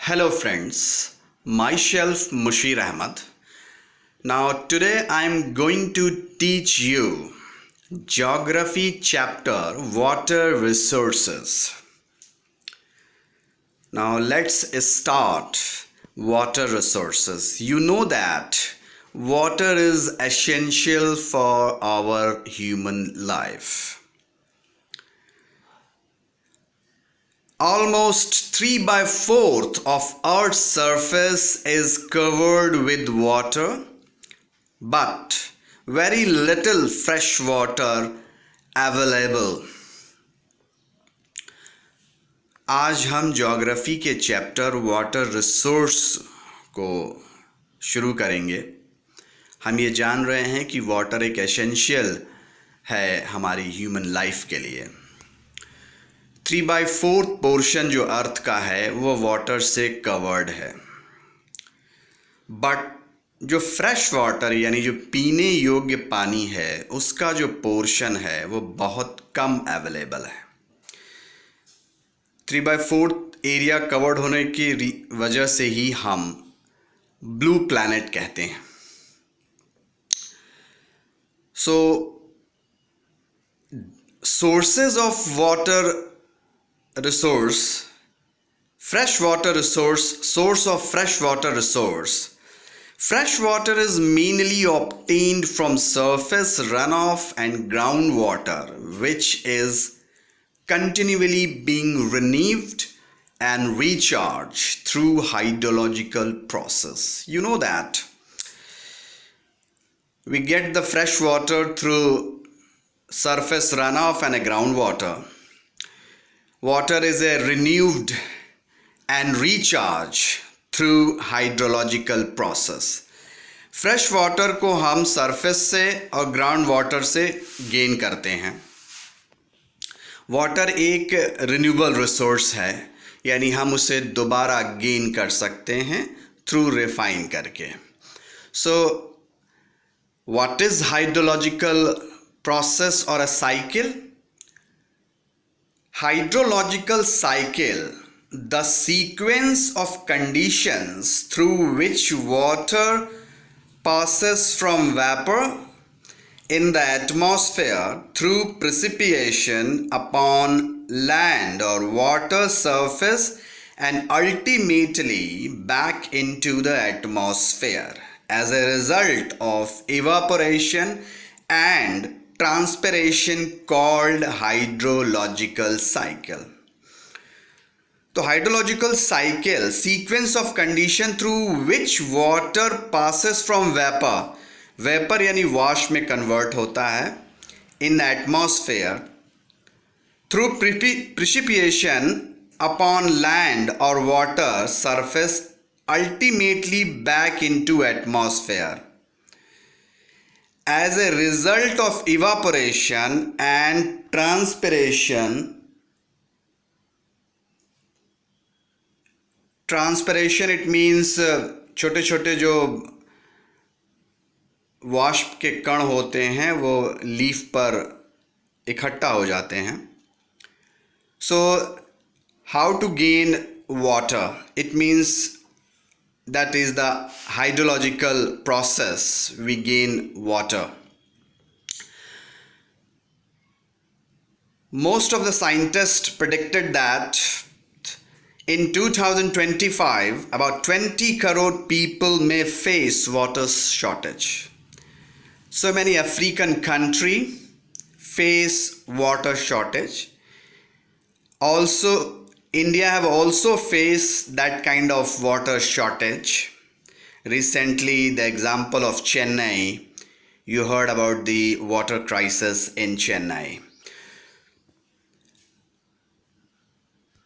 Hello friends, myself Mushir Ahmad. Now today I am going to teach you Geography chapter Water Resources. Now let's start water resources. You know that water is essential for our human life. Almost 3 by 4th of Earth's surface is covered with water, but very little fresh water available. आज हम geography के chapter water resource को शुरू करेंगे। हम ये जान रहे हैं कि वाटर एक एसेंशियल है हमारी ह्यूमन लाइफ के लिए। 3 by 4th पोर्शन जो अर्थ का है वो वाटर से कवर्ड है, बट जो फ्रेश वाटर यानी जो पीने योग्य पानी है उसका जो पोर्शन है वो बहुत कम अवेलेबल है। 3 by 4th एरिया कवर्ड होने की वजह से ही हम ब्लू प्लैनेट कहते हैं। So sources of water resource, fresh water resource, source of fresh water resource. Fresh water is mainly obtained from surface runoff and groundwater, which is continually being renewed and recharged through hydrological process. You know that we get the fresh water through surface runoff and a groundwater. Water is a renewed and recharged through hydrological process. Fresh water को हम surface से और ground water से gain करते हैं। Water एक renewable resource है, यानी हम उसे दोबारा गेन कर सकते हैं थ्रू रिफाइन करके। So what is hydrological process और a cycle? Hydrological cycle, the sequence of conditions through which water passes from vapor in the atmosphere through precipitation upon land or water surface and ultimately back into the atmosphere as a result of evaporation and transpiration called hydrological cycle. तो hydrological cycle sequence of condition through which water passes from vapour, vapour यानी वाश में convert होता है in atmosphere through precipitation upon land और water surface ultimately back into atmosphere as a result of evaporation and transpiration. It means छोटे छोटे जो वाष्प के कण होते हैं वो लीफ पर इकट्ठा हो जाते हैं। So how to gain water? It means that is the hydrological process we gain water. Most of the scientists predicted that in 2025 about 20 crore people may face water shortage. So many African countries face water shortage. Also India have also faced that kind of water shortage. Recently, the example of Chennai, you heard about the water crisis in Chennai.